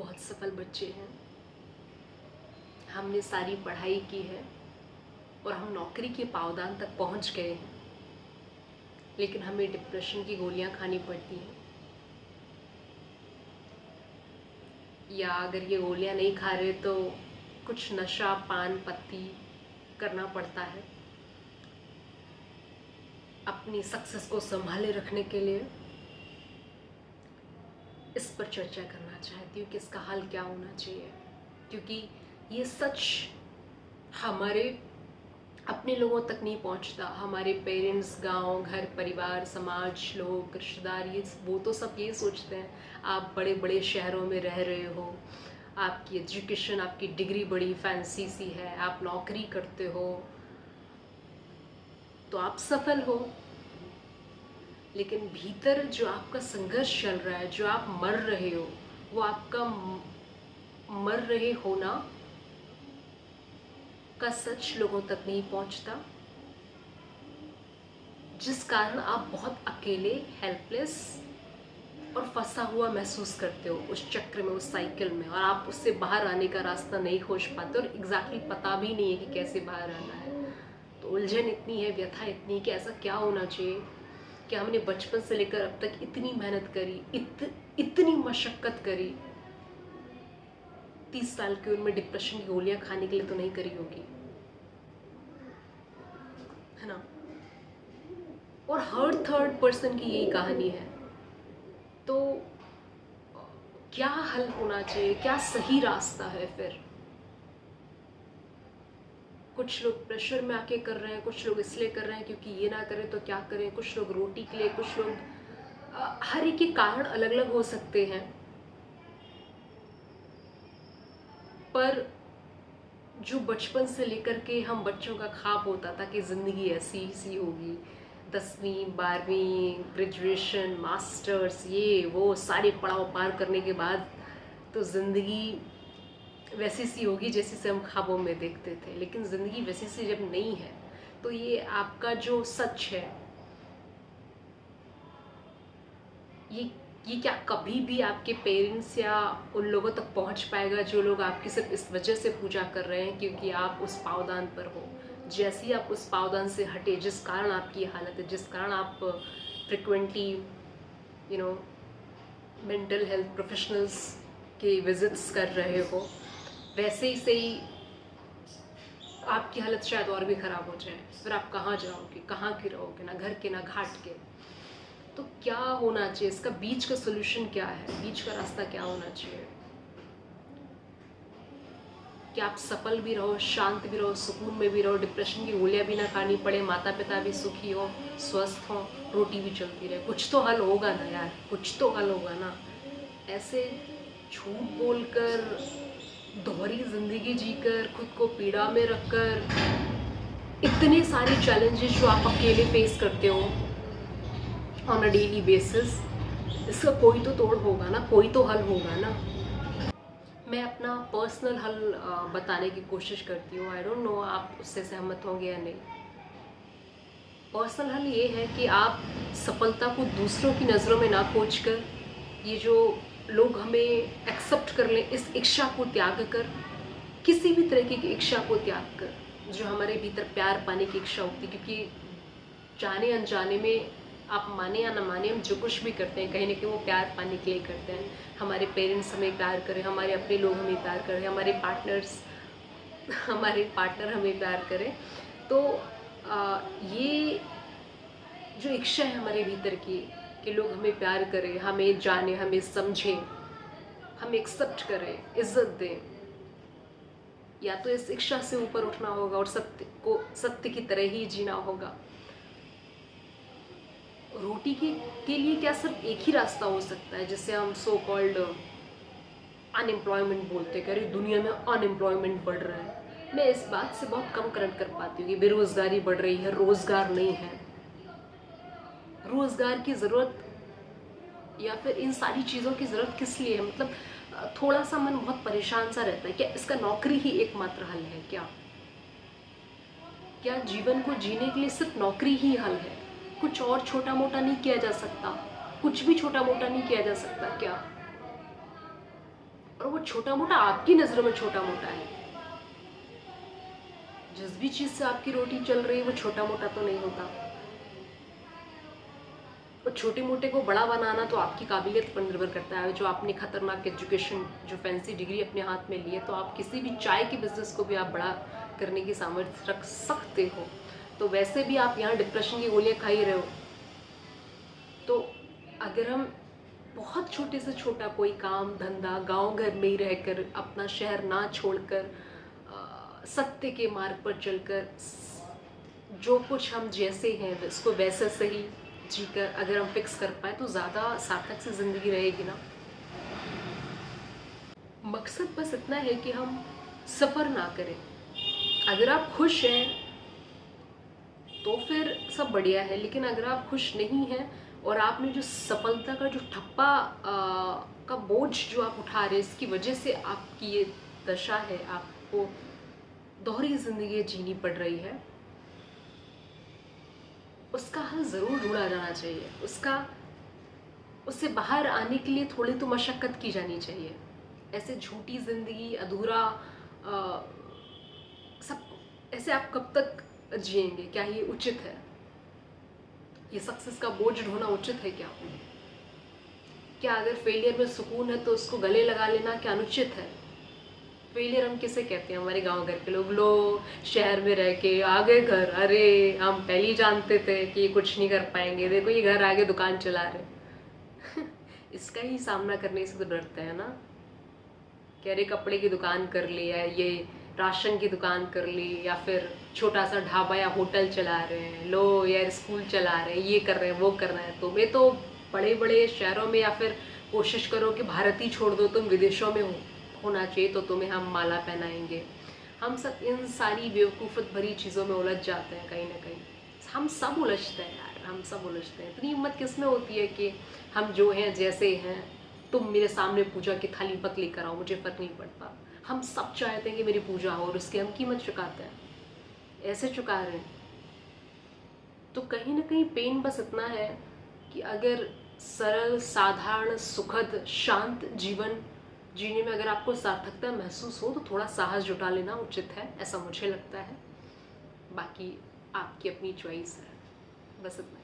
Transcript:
बहुत सफल बच्चे हैं, हमने सारी पढ़ाई की है और हम नौकरी के पावदान तक पहुंच गए हैं, लेकिन हमें डिप्रेशन की गोलियां खानी पड़ती हैं। या अगर ये गोलियां नहीं खा रहे तो कुछ नशा पान पत्ती करना पड़ता है अपनी सक्सेस को संभाले रखने के लिए। इस पर चर्चा करना चाहती हूँ कि इसका हल क्या होना चाहिए, क्योंकि ये सच हमारे अपने लोगों तक नहीं पहुँचता। हमारे पेरेंट्स, गांव, घर, परिवार, समाज, लोग, रिश्तेदार, ये वो तो सब ये सोचते हैं आप बड़े बड़े शहरों में रह रहे हो, आपकी एजुकेशन, आपकी डिग्री बड़ी फैंसी सी है, आप नौकरी करते हो तो आप सफल हो। लेकिन भीतर जो आपका संघर्ष चल रहा है, जो आप मर रहे हो, वो आपका मर रहे होना का सच लोगों तक नहीं पहुंचता, जिस कारण आप बहुत अकेले, हेल्पलेस और फंसा हुआ महसूस करते हो उस चक्र में, उस साइकिल में, और आप उससे बाहर आने का रास्ता नहीं खोज पाते और एग्जैक्टली पता भी नहीं है कि कैसे बाहर आना है। तो उलझन इतनी है, व्यथा इतनी है कि ऐसा क्या होना चाहिए कि हमने बचपन से लेकर अब तक इतनी मेहनत करी, इतनी मशक्कत करी, 30 साल की उम्र में डिप्रेशन की गोलियां खाने के लिए तो नहीं करी होगी, है ना। और हर थर्ड पर्सन की यही कहानी है। तो क्या हल होना चाहिए, क्या सही रास्ता है फिर? कुछ लोग प्रेशर में आके कर रहे हैं, कुछ लोग इसलिए कर रहे हैं क्योंकि ये ना करें तो क्या करें, कुछ लोग रोटी के लिए, कुछ लोग हर एक के कारण अलग अलग हो सकते हैं। पर जो बचपन से लेकर के हम बच्चों का ख्वाब होता था कि ज़िंदगी ऐसी सी होगी, 10वीं 12वीं ग्रेजुएशन मास्टर्स ये वो सारे पड़ाव पार करने के बाद तो ज़िंदगी वैसी सी होगी जैसी से हम ख्वाबों में देखते थे। लेकिन ज़िंदगी वैसी सी जब नहीं है तो ये आपका जो सच है, ये क्या कभी भी आपके पेरेंट्स या उन लोगों तक पहुंच पाएगा जो लोग आपकी सिर्फ इस वजह से पूजा कर रहे हैं क्योंकि आप उस पावदान पर हो? जैसे ही आप उस पावदान से हटे, जिस कारण आपकी हालत है, जिस कारण आप फ्रिक्वेंटली मेंटल हेल्थ प्रोफेशनल्स के विजिट्स कर रहे हो, वैसे ही से ही आपकी हालत शायद और भी ख़राब हो जाए। फिर आप कहाँ जाओगे, कहाँ के रहोगे, ना घर के ना घाट के। तो क्या होना चाहिए, इसका बीच का सोल्यूशन क्या है, बीच का रास्ता क्या होना चाहिए कि आप सफल भी रहो, शांत भी रहो, सुकून में भी रहो, डिप्रेशन की गोलियां भी ना खानी पड़े, माता पिता भी सुखी हो, स्वस्थ हो, रोटी भी चलती रहे? कुछ तो हल होगा ना यार, कुछ तो हल होगा ना। ऐसे झूठ बोलकर, दोहरी जिंदगी जीकर, खुद को पीड़ा में रखकर, इतने सारे चैलेंजेस जो आप अकेले फेस करते हो ऑन अ डेली बेसिस, इसका कोई तो तोड़ होगा ना, कोई तो हल होगा ना। मैं अपना पर्सनल हल बताने की कोशिश करती हूँ। आई डोंट नो आप उससे सहमत होंगे या नहीं। पर्सनल हल ये है कि आप सफलता को दूसरों की नज़रों में ना खोज कर, ये जो लोग हमें एक्सेप्ट कर लें, इस इच्छा को त्याग कर, किसी भी तरीके की इच्छा को त्याग कर, जो हमारे भीतर प्यार पाने की इच्छा होती है, क्योंकि जाने अनजाने में, आप माने या ना माने, हम जो कुछ भी करते हैं कहीं ना कहीं वो प्यार पाने के लिए करते हैं। हमारे पेरेंट्स हमें प्यार करें, हमारे अपने लोग हमें प्यार करें, हमारे पार्टनर हमें प्यार करें, तो ये जो इच्छा है हमारे भीतर की कि लोग हमें प्यार करें, हमें जाने, हमें समझें, हमें एक्सेप्ट करें, इज्जत दें, या तो इस इच्छा से ऊपर उठना होगा और सत्य की तरह ही जीना होगा। रोटी के लिए क्या सिर्फ एक ही रास्ता हो सकता है, जिसे हम सो कॉल्ड अनएम्प्लॉयमेंट बोलते हैं, कह दुनिया में अनएम्प्लॉयमेंट बढ़ रहा है। मैं इस बात से बहुत कम कनेक्ट कर पाती हूँ कि बेरोज़गारी बढ़ रही है, रोज़गार नहीं है। रोज़गार की ज़रूरत या फिर इन सारी चीज़ों की ज़रूरत किस लिए है? मतलब थोड़ा सा मन बहुत परेशान सा रहता है। क्या इसका नौकरी ही एकमात्र हल है क्या? क्या जीवन को जीने के लिए सिर्फ नौकरी ही हल है? कुछ और छोटा मोटा नहीं किया जा सकता? कुछ भी छोटा मोटा नहीं किया जा सकता क्या? और वो छोटा मोटा आपकी नज़रों में छोटा मोटा है। जिस भी चीज़ से आपकी रोटी चल रही है वो छोटा मोटा तो नहीं होता। और छोटे मोटे को बड़ा बनाना तो आपकी काबिलियत पर निर्भर करता है। जो आपने खतरनाक एजुकेशन, जो फैंसी डिग्री अपने हाथ में ली है, तो आप किसी भी चाय के बिजनेस को भी आप बड़ा करने की सामर्थ्य रख सकते हो। तो वैसे भी आप यहाँ डिप्रेशन की गोलियाँ खा ही रहे हो। तो अगर हम बहुत छोटे से छोटा कोई काम धंधा गांव घर में ही रहकर, अपना शहर ना छोड़कर, सत्य के मार्ग पर चलकर, जो कुछ हम जैसे हैं उसको वैसे से ही जीकर अगर हम फिक्स कर पाए तो ज़्यादा सार्थक से ज़िंदगी रहेगी ना। मकसद बस इतना है कि हम सफ़र ना करें। अगर आप खुश हैं तो फिर सब बढ़िया है, लेकिन अगर आप खुश नहीं हैं और आपने जो सफलता का जो ठप्पा का बोझ जो आप उठा रहे हैं, इसकी वजह से आपकी ये दशा है, आपको दोहरी ज़िंदगी जीनी पड़ रही है, उसका हल ज़रूर ढूंढा जाना चाहिए। उससे बाहर आने के लिए थोड़ी तो मशक्क़त की जानी चाहिए। ऐसे झूठी ज़िंदगी, अधूरा सब ऐसे आप कब तक जिएंगे? क्या ये उचित है? ये सक्सेस का बोझ ढोना उचित है क्या? क्या अगर फेलियर में सुकून है तो उसको गले लगा लेना क्या अनुचित है? फेलियर हम किसे कहते हैं? हमारे गांव घर के लोग शहर में रह के आ गए घर, अरे हम पहले ही जानते थे कि ये कुछ नहीं कर पाएंगे, देखो ये घर आगे दुकान चला रहे। इसका ही सामना करने से तो डरते हैं ना। कह रहे कपड़े की दुकान कर ली है, ये राशन की दुकान कर ली, या फिर छोटा सा ढाबा या होटल चला रहे हैं, लो यार स्कूल चला रहे हैं, ये कर रहे हैं, वो कर रहे हैं। तुम्हें तो बड़े बड़े शहरों में, या फिर कोशिश करो कि भारत ही छोड़ दो, तुम विदेशों में होना चाहिए तो तुम्हें हम माला पहनाएंगे। हम सब इन सारी बेवकूफ़त भरी चीज़ों में उलझ जाते हैं कहीं ना कहीं। हम सब उलझते हैं यार, हम सब उलझते हैं। इतनी हिम्मत किस में होती है कि हम जो हैं जैसे हैं, तुम मेरे सामने पूजा की थाली मत लेकर आओ, मुझे फ़र्क नहीं पड़ता। हम सब चाहते हैं कि मेरी पूजा हो और उसकी हम कीमत चुकाते हैं, ऐसे चुका रहे हैं। तो कहीं ना कहीं पेन बस इतना है कि अगर सरल, साधारण, सुखद, शांत जीवन जीने में अगर आपको सार्थकता महसूस हो तो थोड़ा साहस जुटा लेना उचित है, ऐसा मुझे लगता है। बाकी आपकी अपनी चॉइस है। बस इतना।